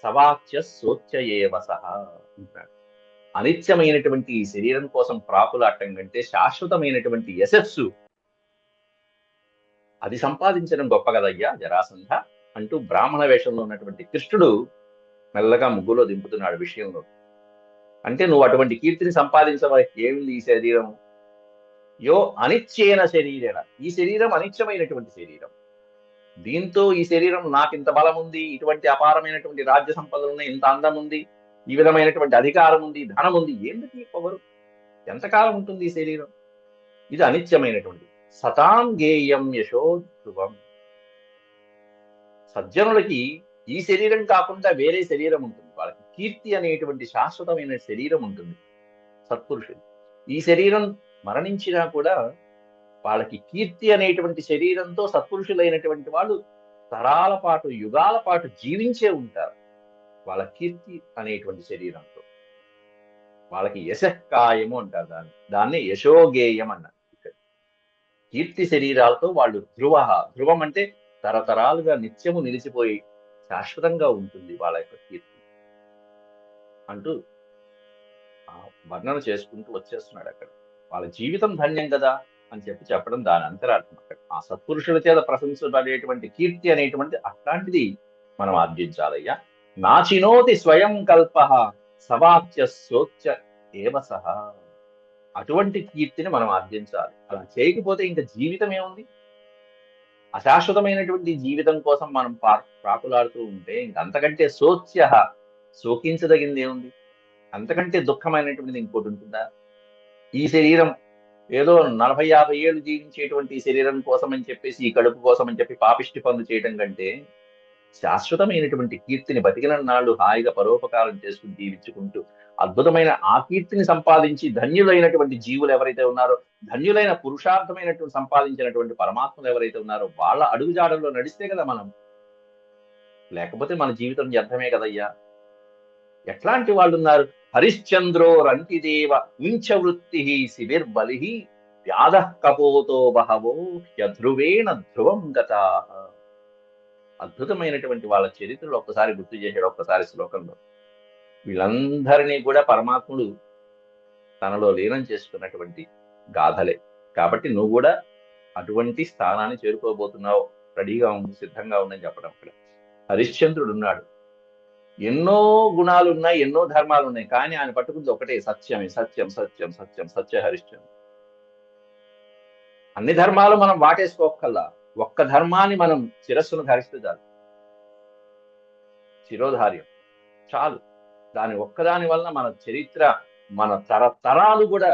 సవాచ్య సోచ్యయేవసః అంటున్నాడు. అనిత్యమైనటువంటి ఈ శరీరం కోసం ప్రాకులాటం కంటే శాశ్వతమైనటువంటి యశస్సు అది సంపాదించడం గొప్ప కదయ్యా జరాసంధ అంటూ బ్రాహ్మణ వేషంలో ఉన్నటువంటి కృష్ణుడు మెల్లగా ముగ్గులో దింపుతున్నాడు విషయంలో. అంటే నువ్వు అటువంటి కీర్తిని సంపాదించవా, ఏమింది ఈ శరీరం, యో అనిత్యేన శరీరేణ, ఈ శరీరం అనిత్యమైనటువంటి శరీరం, దీంతో ఈ శరీరం నాకింత బలం ఉంది, ఇటువంటి అపారమైనటువంటి రాజ్య సంపదలు ఉన్నాయి, ఇంత అందం ఉంది, ఈ విధమైనటువంటి అధికారం ఉంది, ధనం ఉంది, ఏంటి ఈ పొగరు, ఎంతకాలం ఉంటుంది ఈ శరీరం, ఇది అనిత్యమైనటువంటి. సతాం గేయం యశోధ్రువం, సజ్జనులకి ఈ శరీరం కాకుండా వేరే శరీరం ఉంటుంది, వాళ్ళకి కీర్తి అనేటువంటి శాశ్వతమైన శరీరం ఉంటుంది. సత్పురుషులు ఈ శరీరం మరణించినా కూడా వాళ్ళకి కీర్తి అనేటువంటి శరీరంతో సత్పురుషులైనటువంటి వాళ్ళు తరాల పాటు, యుగాల పాటు జీవించే ఉంటారు వాళ్ళ కీర్తి అనేటువంటి శరీరంతో. వాళ్ళకి యశకాయము అంటారు, దాన్ని యశోగేయం అన్నారు. కీర్తి శరీరాలతో వాళ్ళు ధ్రువం అంటే తరతరాలుగా నిత్యము నిలిచిపోయి శాశ్వతంగా ఉంటుంది వాళ్ళ యొక్క కీర్తి అంటూ వర్ణన చేసుకుంటూ వచ్చేస్తున్నాడు అక్కడ. వాళ్ళ జీవితం ధన్యం కదా అని చెప్పడం దాని అంతరార్థం. అక్కడ ఆ సత్పురుషుల చేత ప్రశంసపడేటువంటి కీర్తి అనేటువంటి అట్లాంటిది మనం ఆర్జించాలయ్యా. నాచినోతి స్వయం కల్పః సవాచ్య సోచ్య ఏవసః, అటువంటి కీర్తిని మనం ఆర్జించాలి. అలా చేయకపోతే ఇంకా జీవితం ఏముంది, అశాశ్వతమైనటువంటి జీవితం కోసం మనం ప్రాకులాడుతూ ఉంటే ఇంక అంతకంటే సోచ్య, శోకించదగింది ఏముంది, అంతకంటే దుఃఖమైనటువంటిది ఇంకోటి ఉంటుందా. ఈ శరీరం ఏదో 40-50 ఏళ్ళు జీవించేటువంటి ఈ శరీరం కోసం అని చెప్పేసి, ఈ కడుపు కోసం అని చెప్పి పాపిష్టి పనులు చేయడం కంటే శాశ్వతమైనటువంటి కీర్తిని బతికిన నాళ్ళు హాయిగా పరోపకారం చేసుకుని జీవించుకుంటూ అద్భుతమైన ఆ కీర్తిని సంపాదించి ధన్యులైనటువంటి జీవులు ఎవరైతే ఉన్నారో, ధన్యులైన పురుషార్థమైనటువంటి సంపాదించినటువంటి పరమాత్మలు ఎవరైతే ఉన్నారో వాళ్ళ అడుగుజాడల్లో నడిస్తే కదా మనం. లేకపోతే మన జీవితం వ్యర్థమే కదయ్యా. ఎట్లాంటి వాళ్ళు ఉన్నారు? హరిశ్చంద్రో రంతిదేవ వించవృత్తి శిబిర్బలి వ్యాధ కపోతో బహవో యధ్రువేణ ధ్రువం గతా. అద్భుతమైనటువంటి వాళ్ళ చరిత్రలు ఒక్కసారి గుర్తు చేశాడు ఒక్కసారి శ్లోకంలో. వీళ్ళందరినీ కూడా పరమాత్ముడు తనలో లీనం చేసుకున్నటువంటి గాథలే. కాబట్టి నువ్వు కూడా అటువంటి స్థానాన్ని చేరుకోబోతున్నావు, రెడీగా ఉండు, సిద్ధంగా ఉందని చెప్పడం. అక్కడ హరిశ్చంద్రుడు ఉన్నాడు, ఎన్నో గుణాలు ఉన్నాయి, ఎన్నో ధర్మాలు ఉన్నాయి, కానీ ఆయన పట్టుకుంది ఒకటే, సత్యమే, సత్యం సత్యం సత్యం సత్య హరిశ్చంద్రుడు. అన్ని ధర్మాలు మనం వాటేసుకోకల్లా, ఒక్క ధర్మాన్ని మనం శిరస్సును ధరిస్తే చాలు, శిరోధార్యం చాలు. దాని ఒక్కదాని వలన మన చరిత్ర, మన తరతరాలు కూడా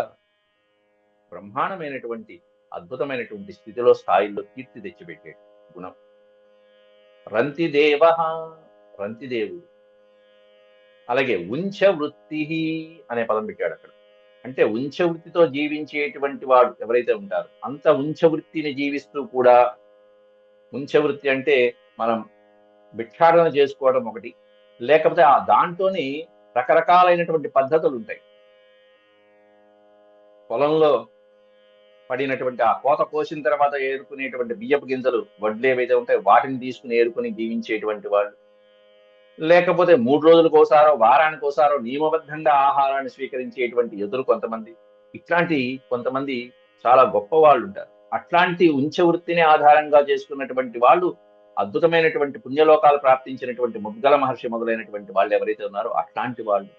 బ్రహ్మాండమైనటువంటి అద్భుతమైనటువంటి స్థితిలో, స్థాయిల్లో కీర్తి తెచ్చిపెట్టే గుణం. రంతిదేవ, రంతిదేవుడు. అలాగే ఉంచవృత్తి అనే పదం పెట్టాడు అక్కడ. అంటే ఉంచవృత్తితో జీవించేటువంటి వాడు ఎవరైతే ఉంటారో, అంత ఉంచవృత్తిని జీవిస్తూ కూడా, ఉంచవృత్తి అంటే మనం భిక్షాటన చేసుకోవడం ఒకటి, లేకపోతే ఆ దాంట్లోని రకరకాలైనటువంటి పద్ధతులు ఉంటాయి. పొలంలో పడినటువంటి ఆ కోత కోసిన తర్వాత ఏరుకునేటువంటి బియ్యపు గింజలు, వడ్లు ఏవైతే ఉంటాయో వాటిని తీసుకుని ఏరుకుని జీవించేటువంటి వాళ్ళు, లేకపోతే 3 రోజులకోసారో వారానికోసారో నియమబద్ధంగా ఆహారాన్ని స్వీకరించేటువంటి యోధులు కొంతమంది, ఇట్లాంటి కొంతమంది చాలా గొప్ప వాళ్ళు ఉంటారు. అట్లాంటి ఉంచవృత్తిని ఆధారంగా చేసుకున్నటువంటి వాళ్ళు, అద్భుతమైనటువంటి పుణ్యలోకాలు ప్రాప్తించినటువంటి ముద్గల మహర్షి మొదలైనటువంటి వాళ్ళు ఎవరైతే ఉన్నారో అట్లాంటి వాళ్ళు,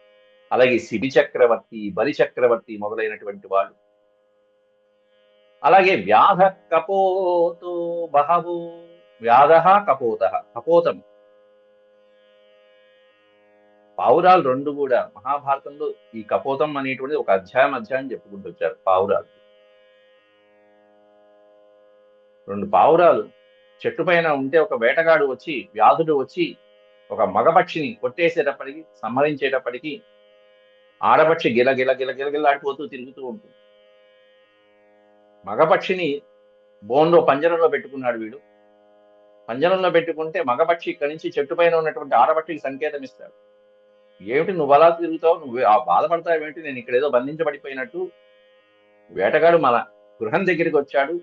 అలాగే శిబి చక్రవర్తి, బలి చక్రవర్తి మొదలైనటువంటి వాళ్ళు, అలాగే వ్యాధ కపోతో బహవో, వ్యాధ కపోత, కపోతం, పావురాలు రెండు కూడా మహాభారతంలో ఈ కపోతం అనేటువంటిది ఒక అధ్యాయం చెప్పుకుంటూ వచ్చారు. పావురాలు, 2 పావురాలు చెట్టు పైన ఉంటే ఒక వేటగాడు వచ్చి, వ్యాధుడు వచ్చి ఒక మగపక్షిని కొట్టేసేటప్పటికి, సంహరించేటప్పటికి ఆడపక్షి గిల గిల గిల గిలగిలాడిపోతూ తిరుగుతూ ఉంటుంది. మగపక్షిని బోన్లో పంజరంలో పెట్టుకున్నాడు వీడు. పంజరంలో పెట్టుకుంటే మగపక్షి ఇక్కడి నుంచి చెట్టు పైన ఉన్నటువంటి ఆడపక్షికి సంకేతం ఇస్తాడు. ఏమిటి నువ్వు అలా తిరుగుతావు, నువ్వు ఆ బాధపడతావు ఏమిటి, నేను ఇక్కడ ఏదో బంధించబడిపోయినట్టు, వేటగాడు మన గృహం దగ్గరికి వచ్చాడు,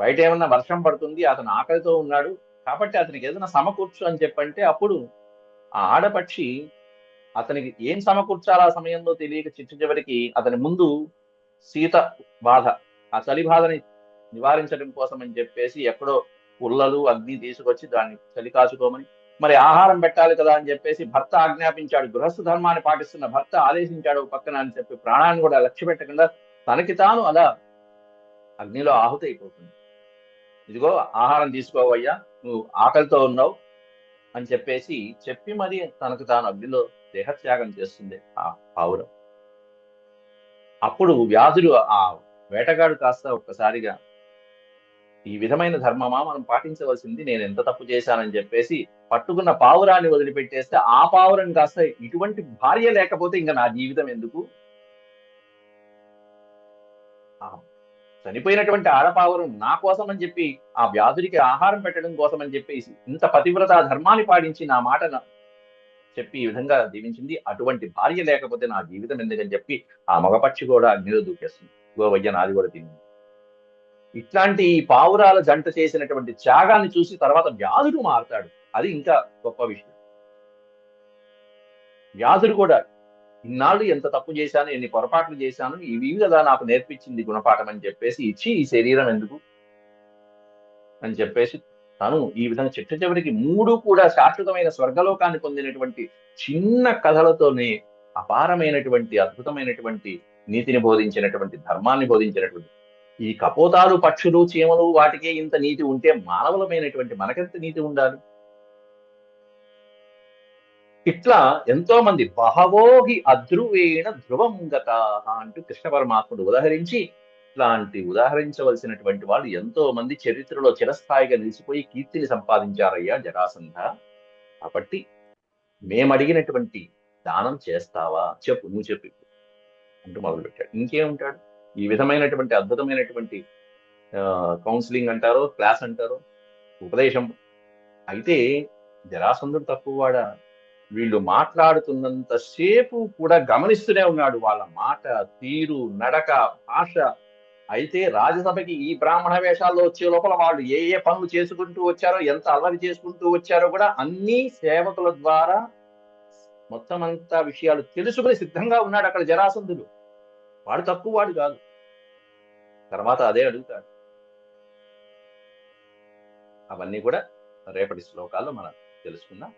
బయట ఏమన్నా వర్షం పడుతుంది, అతను ఆకలితో ఉన్నాడు, కాబట్టి అతనికి ఏదైనా సమకూర్చు అని చెప్పంటే, అప్పుడు ఆ ఆడపక్షి అతనికి ఏం సమకూర్చాలో ఆ సమయంలో తెలియక చివరికి అతని ముందు శీత బాధ, ఆ చలి బాధని నివారించడం కోసం అని చెప్పేసి ఎక్కడో పుల్లలు అగ్ని తీసుకొచ్చి దాన్ని చలి కాచుకోమని, మరి ఆహారం పెట్టాలి కదా అని చెప్పేసి భర్త ఆజ్ఞాపించాడు, గృహస్థ ధర్మాన్ని పాటిస్తున్న భర్త ఆదేశించాడు పక్కన అని చెప్పి ప్రాణాన్ని కూడా లక్ష్య పెట్టకుండా తనకి తాను అలా అగ్నిలో ఆహుతి అయిపోతుంది. ఇదిగో ఆహారం తీసుకోవయ్యా, నువ్వు ఆకలితో ఉన్నావు అని చెప్పేసి చెప్పి మరి తనకు తాను అగ్నిలో దేహత్యాగం చేస్తుంది ఆ పావురం. అప్పుడు వ్యాధుడు, ఆ వేటగాడు కాస్త ఒక్కసారిగా, ఈ విధమైన ధర్మమా మనం పాటించవలసింది, నేను ఎంత తప్పు చేశానని చెప్పేసి పట్టుకున్న పావురాన్ని వదిలిపెట్టేస్తే, ఆ పావురం కాస్త ఇటువంటి భార్య లేకపోతే ఇంకా నా జీవితం ఎందుకు, చనిపోయినటువంటి ఆడపావురం నా కోసం అని చెప్పి, ఆ వ్యాధుడికి ఆహారం పెట్టడం కోసం అని చెప్పేసి ఇంత పతివ్రత ధర్మాన్ని పాటించి నా మాట చెప్పి ఈ విధంగా దీవించింది, అటువంటి భార్య లేకపోతే నా జీవితం ఎందుకని చెప్పి ఆ మగపక్షి కూడా అగ్నిలో దూకేస్తుంది. గోవయ్య నాది కూడా తిని. ఇట్లాంటి ఈ పావురాల జంట చేసినటువంటి త్యాగాన్ని చూసి తర్వాత వ్యాధుడు మారుతాడు. అది ఇంకా గొప్ప విషయం. వ్యాధుడు కూడా ఇన్నాళ్ళు ఎంత తప్పు చేశాను, ఎన్ని పొరపాట్లు చేశాను, ఇవి కదా నాకు నేర్పించింది గుణపాఠం అని చెప్పేసి ఇచ్చి, ఈ శరీరం ఎందుకు అని చెప్పేసి తను ఈ విధంగా చివరికి 3 కూడా శాశ్వతమైన స్వర్గలోకాన్ని పొందినటువంటి చిన్న కథలతోనే అపారమైనటువంటి అద్భుతమైనటువంటి నీతిని బోధించినటువంటి, ధర్మాన్ని బోధించినటువంటి ఈ కపోతాలు, పక్షులు, చీమలు వాటికే ఇంత నీతి ఉంటే మానవులమైనటువంటి మనకెంత నీతి ఉండాలి. ఇట్లా ఎంతో మంది బహవోహి అధ్రువేణ ధ్రువం గత అంటూ కృష్ణ పరమాత్ముడు ఉదహరించి, ఇట్లాంటి ఉదాహరించవలసినటువంటి వాళ్ళు ఎంతో మంది చరిత్రలో చిరస్థాయిగా నిలిచిపోయి కీర్తిని సంపాదించారయ్యా జరాసంధ. కాబట్టి మేమడిగినటువంటి దానం చేస్తావా చెప్పు, నువ్వు చెప్పు అంటూ మొదలుపెట్టాడు. ఇంకేముంటాడు, ఈ విధమైనటువంటి అద్భుతమైనటువంటి కౌన్సిలింగ్ అంటారో, క్లాస్ అంటారో, ఉపదేశం. అయితే జరాసంధుడు తక్కువవాడా? వీళ్ళు మాట్లాడుతున్నంతసేపు కూడా గమనిస్తూనే ఉన్నాడు, వాళ్ళ మాట తీరు, నడక, భాష. అయితే రాజసభకి ఈ బ్రాహ్మణ వేషాల్లో వచ్చే లోపల వాళ్ళు ఏ ఏ పనులు చేసుకుంటూ వచ్చారో, ఎంత అల్లరి చేసుకుంటూ వచ్చారో కూడా అన్ని సేవకుల ద్వారా మొత్తం అంతా విషయాలు తెలుసుకుని సిద్ధంగా ఉన్నాడు అక్కడ జరాసంధుడు. వాడు తక్కువ వాడు కాదు. తర్వాత అదే అడుగుతాడు. అవన్నీ కూడా రేపటి శ్లోకాల్లో మనం తెలుసుకుందాం.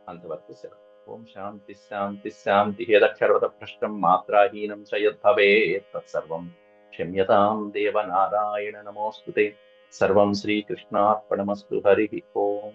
అంతవరకు సెలవు. ఓం శాంతి శాంతి శాంతి. యదక్షరవత భ్రష్టం మాత్రాహీనం చ యద్భవేత్ తత్సర్వం క్షమ్యతాం దేవ నారాయణ నమోస్తుతే. సర్వం శ్రీకృష్ణార్పణమస్తు. హరి ఓం.